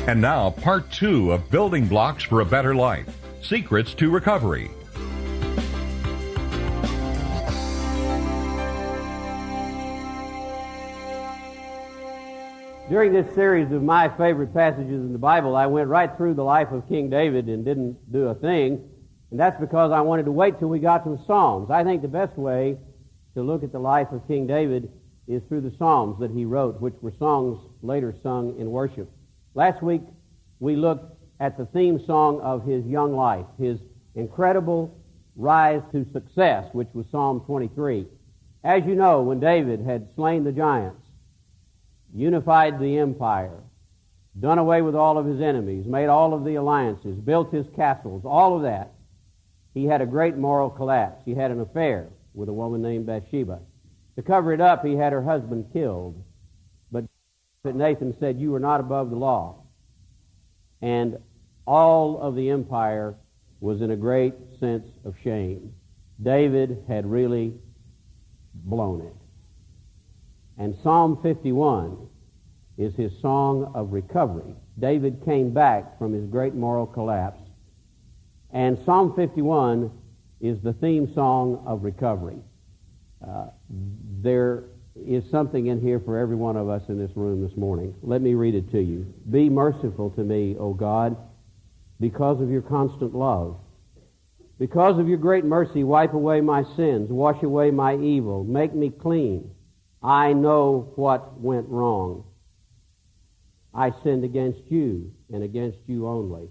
And now, part 2 of Building Blocks for a Better Life, Secrets to Recovery. During this series of my favorite passages in the Bible, I went right through the life of King David and didn't do a thing, and that's because I wanted to wait till we got to the Psalms. I think the best way to look at the life of King David is through the Psalms that he wrote, which were songs later sung in worship. Last week, we looked at the theme song of his young life, his incredible rise to success, which was Psalm 23. As you know, when David had slain the giants, unified the empire, done away with all of his enemies, made all of the alliances, built his castles, all of that, he had a great moral collapse. He had an affair with a woman named Bathsheba. To cover it up, he had her husband killed. But Nathan said, "You are not above the law." And all of the empire was in a great sense of shame. David had really blown it. And Psalm 51 is his song of recovery. David came back from his great moral collapse. And Psalm 51 is the theme song of recovery. There is something in here for every one of us in this room this morning. Let me read it to you. Be merciful to me, O God, because of your constant love. Because of your great mercy, wipe away my sins, wash away my evil, make me clean. I know what went wrong. I sinned against you and against you only.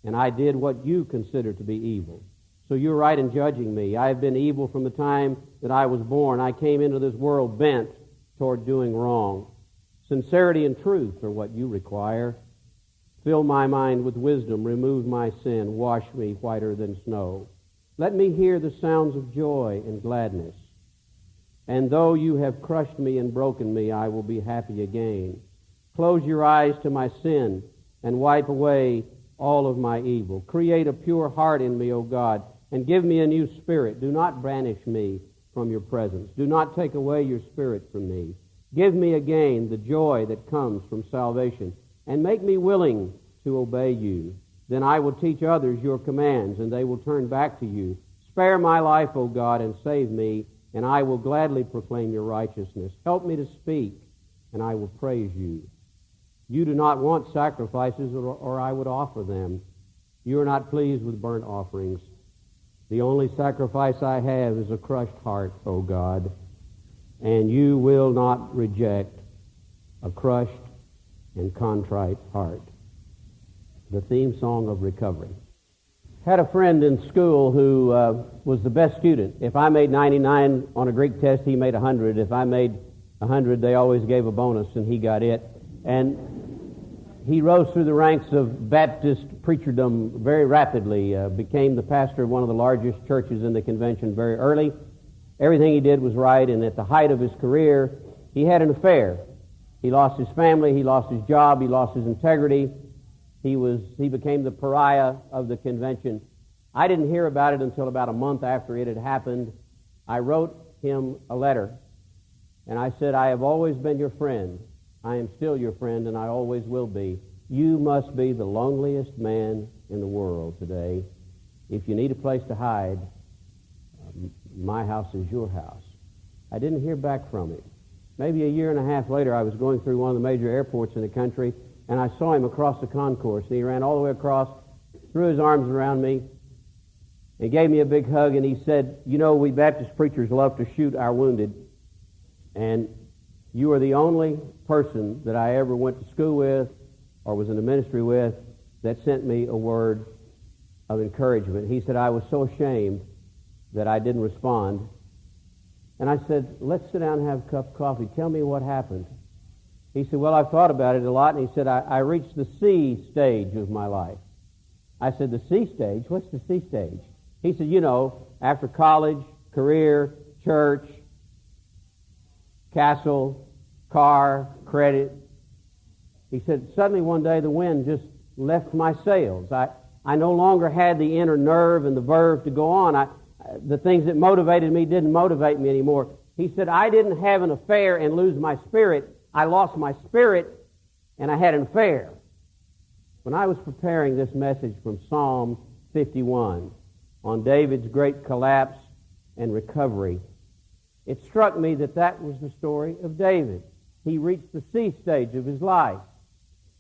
And I did what you consider to be evil. So you're right in judging me. I have been evil from the time that I was born. I came into this world bent toward doing wrong. Sincerity and truth are what you require. Fill my mind with wisdom. Remove my sin. Wash me whiter than snow. Let me hear the sounds of joy and gladness. And though you have crushed me and broken me, I will be happy again. Close your eyes to my sin and wipe away all of my evil. Create a pure heart in me, O God, and give me a new spirit. Do not banish me from your presence. Do not take away your spirit from me. Give me again the joy that comes from salvation, and make me willing to obey you. Then I will teach others your commands, and they will turn back to you. Spare my life, O God, and save me, and I will gladly proclaim your righteousness. Help me to speak, and I will praise you. You do not want sacrifices, or I would offer them. You are not pleased with burnt offerings. The only sacrifice I have is a crushed heart, O God, and you will not reject a crushed and contrite heart. The theme song of recovery. Had a friend in school who was the best student. If I made 99 on a Greek test, he made 100. If I made 100, they always gave a bonus, and he got it. And he rose through the ranks of Baptist preacherdom very rapidly, became the pastor of one of the largest churches in the convention very early. Everything he did was right, and at the height of his career, he had an affair. He lost his family, he lost his job, he lost his integrity. He became the pariah of the convention. I didn't hear about it until about a month after it had happened. I wrote him a letter, and I said, I have always been your friend. I am still your friend, and I always will be. You must be the loneliest man in the world today. If you need a place to hide, my house is your house. I didn't hear back from him. Maybe a year and a half later, I was going through one of the major airports in the country, and I saw him across the concourse. And he ran all the way across, threw his arms around me, and gave me a big hug, and he said, you know, we Baptist preachers love to shoot our wounded, and you are the only person that I ever went to school with or was in the ministry with that sent me a word of encouragement. He said, I was so ashamed that I didn't respond. And I said, let's sit down and have a cup of coffee. Tell me what happened. He said, well, I've thought about it a lot. And he said, I reached the C stage of my life. I said, the C stage? What's the C stage? He said, you know, after college, career, church, castle, car, credit. He said, suddenly one day the wind just left my sails. I no longer had the inner nerve and the verve to go on. The things that motivated me didn't motivate me anymore. He said, I didn't have an affair and lose my spirit. I lost my spirit and I had an affair. When I was preparing this message from Psalm 51 on David's great collapse and recovery, it struck me that that was the story of David. He reached the C stage of his life.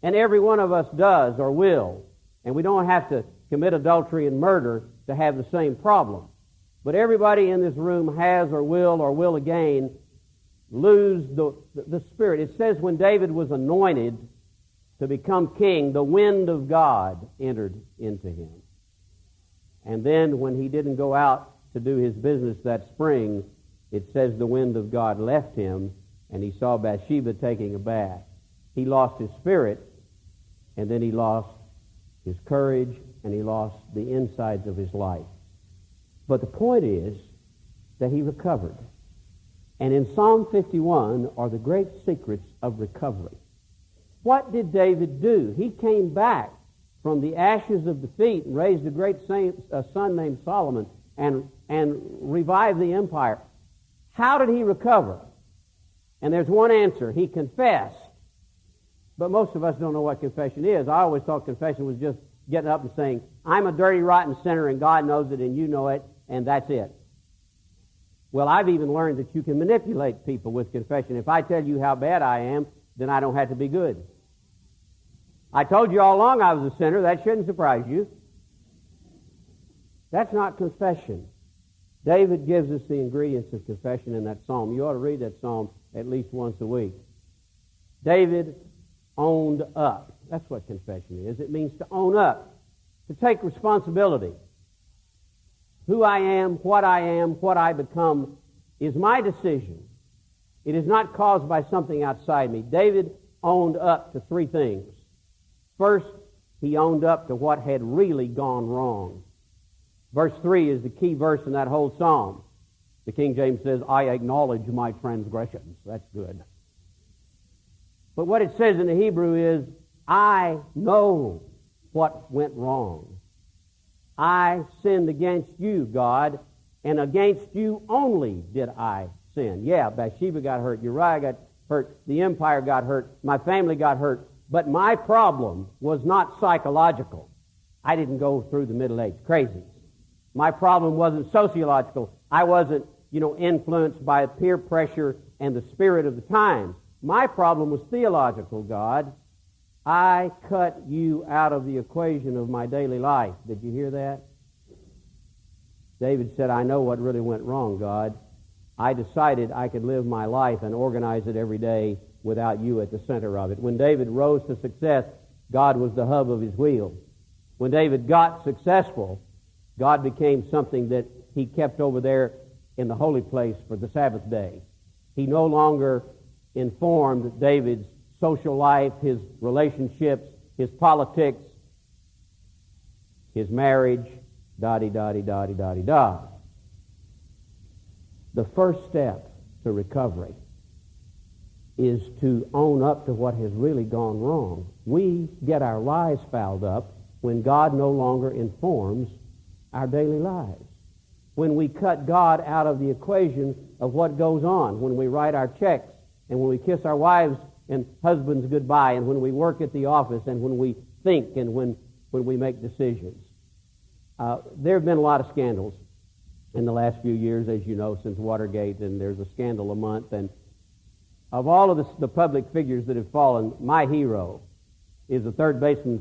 And every one of us does or will. And we don't have to commit adultery and murder to have the same problem. But everybody in this room has or will again lose the Spirit. It says when David was anointed to become king, the wind of God entered into him. And then when he didn't go out to do his business that spring, it says the wind of God left him, and he saw Bathsheba taking a bath. He lost his spirit, and then he lost his courage, and he lost the insides of his life. But the point is that he recovered. And in Psalm 51 are the great secrets of recovery. What did David do? He came back from the ashes of defeat and raised a great son named Solomon and revived the empire. How did he recover? And there's one answer. He confessed. But most of us don't know what confession is. I always thought confession was just getting up and saying, I'm a dirty, rotten sinner, and God knows it, and you know it, and that's it. Well, I've even learned that you can manipulate people with confession. If I tell you how bad I am, then I don't have to be good. I told you all along I was a sinner. That shouldn't surprise you. That's not confession. David gives us the ingredients of confession in that psalm. You ought to read that psalm at least once a week. David owned up. That's what confession is. It means to own up, to take responsibility. Who I am, what I become is my decision. It is not caused by something outside me. David owned up to three things. First, he owned up to what had really gone wrong. Verse 3 is the key verse in that whole psalm. The King James says, I acknowledge my transgressions. That's good. But what it says in the Hebrew is, I know what went wrong. I sinned against you, God, and against you only did I sin. Yeah, Bathsheba got hurt, Uriah got hurt, the empire got hurt, my family got hurt, but my problem was not psychological. I didn't go through the Middle Age crazies. My problem wasn't sociological. I wasn't, influenced by peer pressure and the spirit of the times. My problem was theological, God. I cut you out of the equation of my daily life. Did you hear that? David said, I know what really went wrong, God. I decided I could live my life and organize it every day without you at the center of it. When David rose to success, God was the hub of his wheel. When David got successful, God became something that he kept over there in the holy place for the Sabbath day. He no longer informed David's social life, his relationships, his politics, his marriage, da-di-da-di-da-di-da-di-da. The first step to recovery is to own up to what has really gone wrong. We get our lives fouled up when God no longer informs our daily lives. When we cut God out of the equation of what goes on, when we write our checks, and when we kiss our wives and husbands goodbye, and when we work at the office, and when we think, and when we make decisions. There have been a lot of scandals in the last few years, as you know, since Watergate, and there's a scandal a month. And of all of the public figures that have fallen, my hero is the third baseman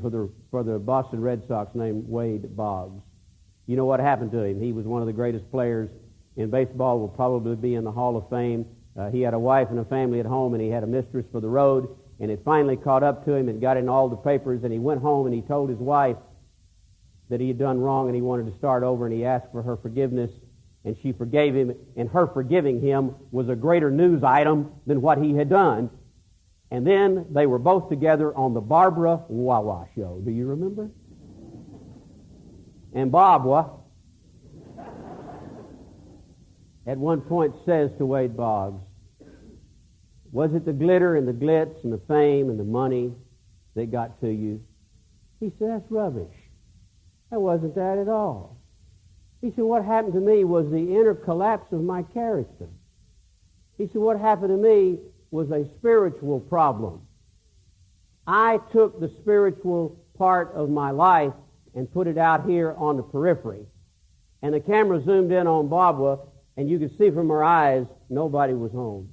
for the Boston Red Sox named Wade Boggs. You know what happened to him? He was one of the greatest players in baseball, will probably be in the Hall of Fame. He had a wife and a family at home, and he had a mistress for the road, and it finally caught up to him and got in all the papers, and he went home and he told his wife that he had done wrong and he wanted to start over, and he asked for her forgiveness, and she forgave him, and her forgiving him was a greater news item than what he had done. And then they were both together on the Barbara Wawa show. Do you remember? And Barbara at one point says to Wade Boggs, was it the glitter and the glitz and the fame and the money that got to you? He said, that's rubbish. That wasn't that at all. He said, what happened to me was the inner collapse of my character. He said, what happened to me was a spiritual problem. I took the spiritual part of my life and put it out here on the periphery. And the camera zoomed in on Barbara, and you could see from her eyes, nobody was home.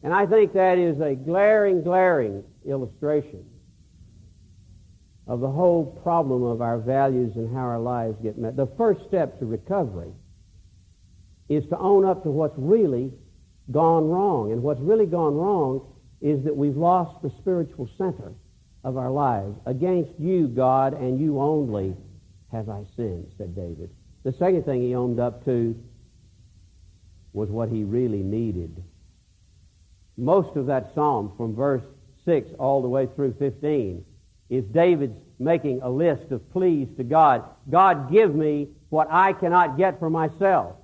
And I think that is a glaring illustration of the whole problem of our values and how our lives get met. The first step to recovery is to own up to what's really gone wrong. And what's really gone wrong is that we've lost the spiritual center of our lives. Against you, God, and you only have I sinned, said David. The second thing he owned up to was what he really needed. Most of that psalm, from verse 6 all the way through 15, is David's making a list of pleas to God. God, give me what I cannot get for myself.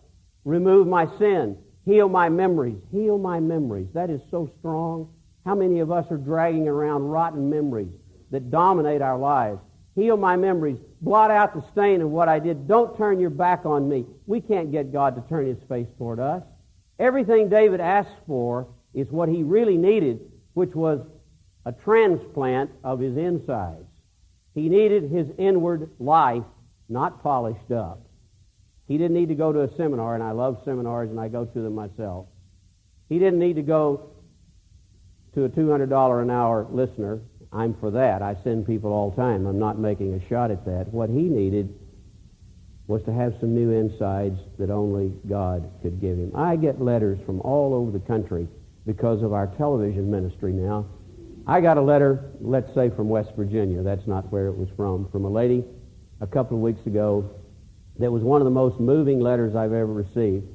Remove my sin. Heal my memories. Heal my memories. That is so strong. How many of us are dragging around rotten memories that dominate our lives? Heal my memories. Blot out the stain of what I did. Don't turn your back on me. We can't get God to turn his face toward us. Everything David asked for is what he really needed, which was a transplant of his insides. He needed his inward life not polished up. He didn't need to go to a seminar, and I love seminars, and I go to them myself. He didn't need to go to a $200 an hour listener. I'm for that. I send people all the time. I'm not making a shot at that. What he needed was to have some new insides that only God could give him. I get letters from all over the country because of our television ministry now. I got a letter, let's say from West Virginia. That's not where it was from a lady a couple of weeks ago that was one of the most moving letters I've ever received.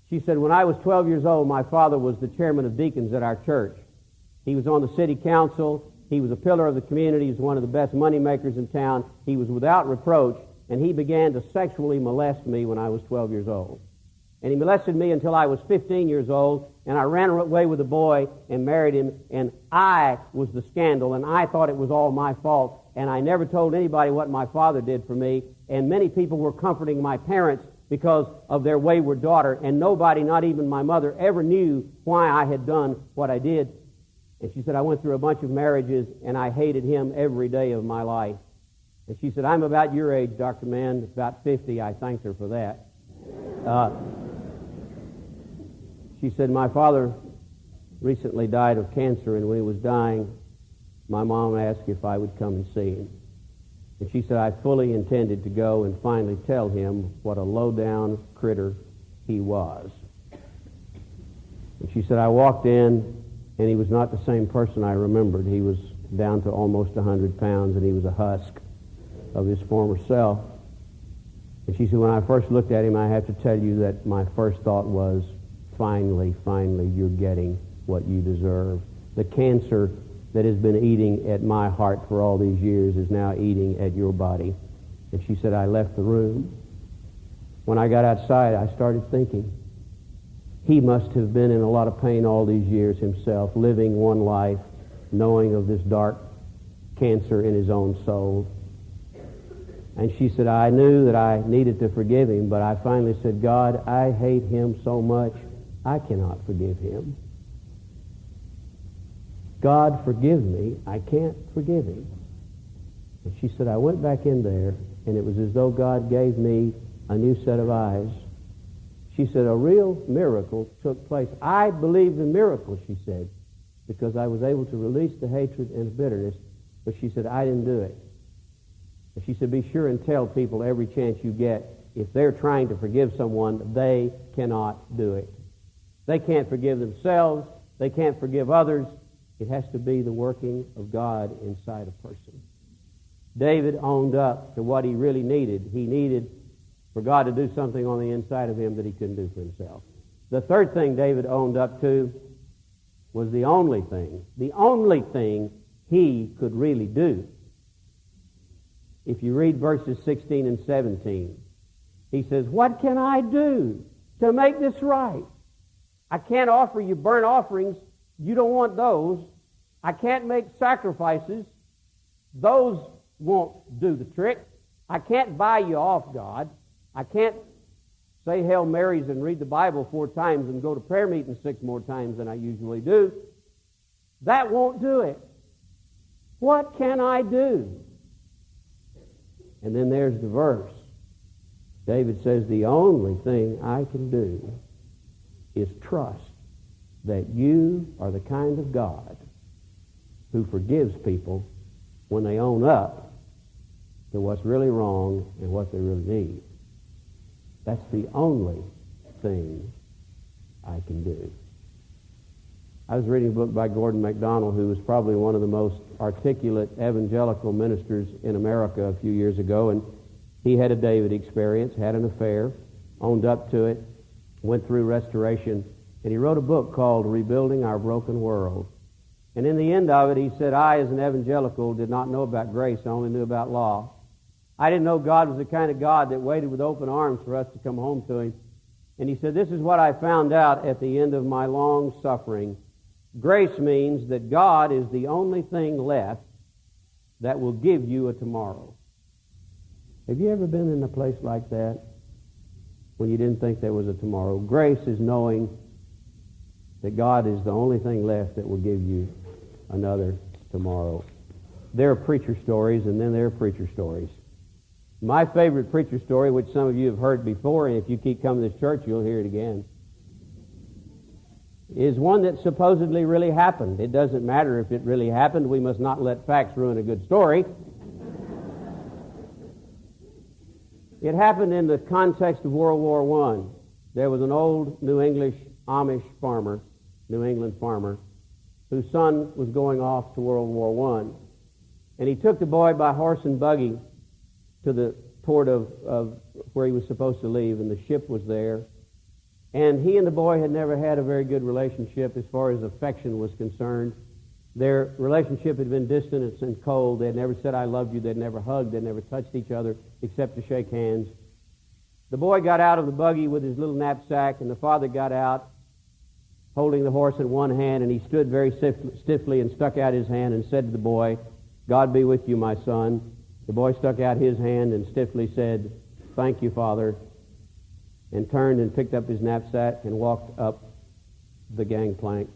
She said, when I was 12 years old, my father was the chairman of deacons at our church. He was on the city council. He was a pillar of the community. He was one of the best money makers in town. He was without reproach, and he began to sexually molest me when I was 12 years old. And he molested me until I was 15 years old, and I ran away with a boy and married him, and I was the scandal, and I thought it was all my fault, and I never told anybody what my father did for me, and many people were comforting my parents because of their wayward daughter, and nobody, not even my mother, ever knew why I had done what I did. And she said, I went through a bunch of marriages, and I hated him every day of my life. And she said, I'm about your age, Dr. Mann, about 50. I thanked her for that. She said, my father recently died of cancer, and when he was dying, my mom asked if I would come and see him. And she said, I fully intended to go and finally tell him what a low-down critter he was. And she said, I walked in, and he was not the same person I remembered. He was down to almost 100 pounds, and he was a husk of his former self. And she said, when I first looked at him, I have to tell you that my first thought was, finally, you're getting what you deserve. The cancer that has been eating at my heart for all these years is now eating at your body. And she said, I left the room. When I got outside, I started thinking, he must have been in a lot of pain all these years himself, living one life, knowing of this dark cancer in his own soul. And she said, I knew that I needed to forgive him, but I finally said, God, I hate him so much, I cannot forgive him. God, forgive me. I can't forgive him. And she said, I went back in there, and it was as though God gave me a new set of eyes. She said, a real miracle took place. I believe in miracles, she said, because I was able to release the hatred and bitterness, but she said, I didn't do it. And she said, be sure and tell people every chance you get, if they're trying to forgive someone, they cannot do it. They can't forgive themselves. They can't forgive others. It has to be the working of God inside a person. David owned up to what he really needed. He needed for God to do something on the inside of him that he couldn't do for himself. The third thing David owned up to was the only thing he could really do. If you read verses 16 and 17, he says, what can I do to make this right? I can't offer you burnt offerings. You don't want those. I can't make sacrifices. Those won't do the trick. I can't buy you off, God. I can't say Hail Marys and read the Bible 4 times and go to prayer meeting 6 more times than I usually do. That won't do it. What can I do? And then there's the verse. David says, the only thing I can do is trust that you are the kind of God who forgives people when they own up to what's really wrong and what they really need. That's the only thing I can do. I was reading a book by Gordon MacDonald, who was probably one of the most articulate evangelical ministers in America a few years ago, and he had a David experience, had an affair, owned up to it, went through restoration, and he wrote a book called Rebuilding Our Broken World. And in the end of it, he said, I, as an evangelical, did not know about grace. I only knew about law. I didn't know God was the kind of God that waited with open arms for us to come home to Him. And he said, this is what I found out at the end of my long suffering. Grace means that God is the only thing left that will give you a tomorrow. Have you ever been in a place like that when you didn't think there was a tomorrow? Grace is knowing that God is the only thing left that will give you another tomorrow. There are preacher stories, and then there are preacher stories. My favorite preacher story, which some of you have heard before, and if you keep coming to this church, you'll hear it again, is one that supposedly really happened. It doesn't matter if it really happened. We must not let facts ruin a good story. It happened in the context of World War I. There was an old New England farmer, whose son was going off to World War I. And he took the boy by horse and buggy to the port of where he was supposed to leave, and the ship was there. And he and the boy had never had a very good relationship as far as affection was concerned. Their relationship had been distant and cold. They had never said, I love you. They'd never hugged. They'd never touched each other except to shake hands. The boy got out of the buggy with his little knapsack, and the father got out holding the horse in one hand, and he stood very stiffly and stuck out his hand and said to the boy, God be with you, my son. The boy stuck out his hand and stiffly said, thank you, Father, and turned and picked up his knapsack and walked up the gangplank.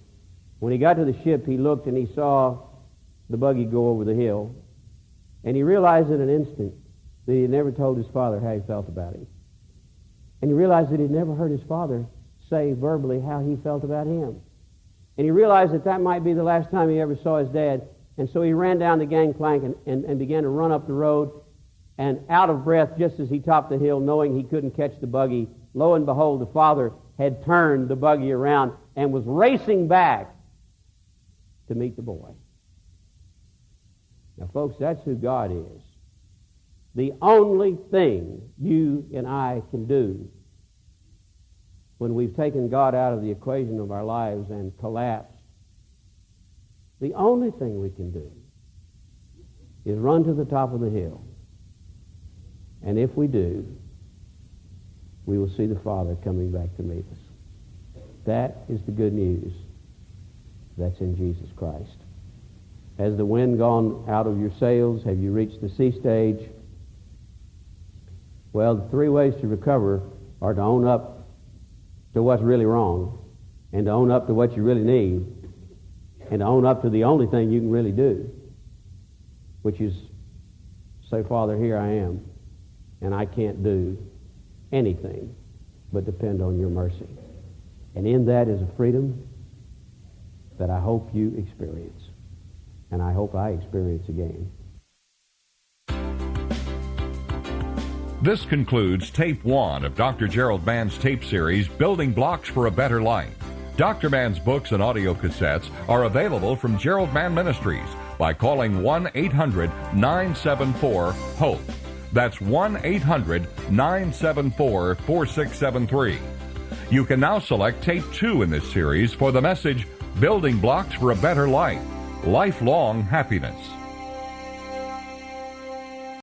When he got to the ship, he looked and he saw the buggy go over the hill, and he realized in an instant that he had never told his father how he felt about him. And he realized that he'd never heard his father say verbally how he felt about him. And he realized that that might be the last time he ever saw his dad. And so he ran down the gangplank and began to run up the road. And out of breath, just as he topped the hill, knowing he couldn't catch the buggy, lo and behold, the father had turned the buggy around and was racing back to meet the boy. Now, folks, that's who God is. The only thing you and I can do when we've taken God out of the equation of our lives and collapsed, the only thing we can do is run to the top of the hill. And if we do, we will see the Father coming back to meet us. That is the good news that's in Jesus Christ. Has the wind gone out of your sails? Have you reached the sea stage? Well, the three ways to recover are to own up to what's really wrong, and to own up to what you really need, and to own up to the only thing you can really do, which is say, Father, here I am, and I can't do anything but depend on your mercy. And in that is a freedom that I hope you experience, and I hope I experience again. This concludes Tape 1 of Dr. Gerald Mann's tape series, Building Blocks for a Better Life. Dr. Mann's books and audio cassettes are available from Gerald Mann Ministries by calling 1-800-974-HOPE. That's 1-800-974-4673. You can now select Tape 2 in this series for the message, Building Blocks for a Better Life, Lifelong Happiness.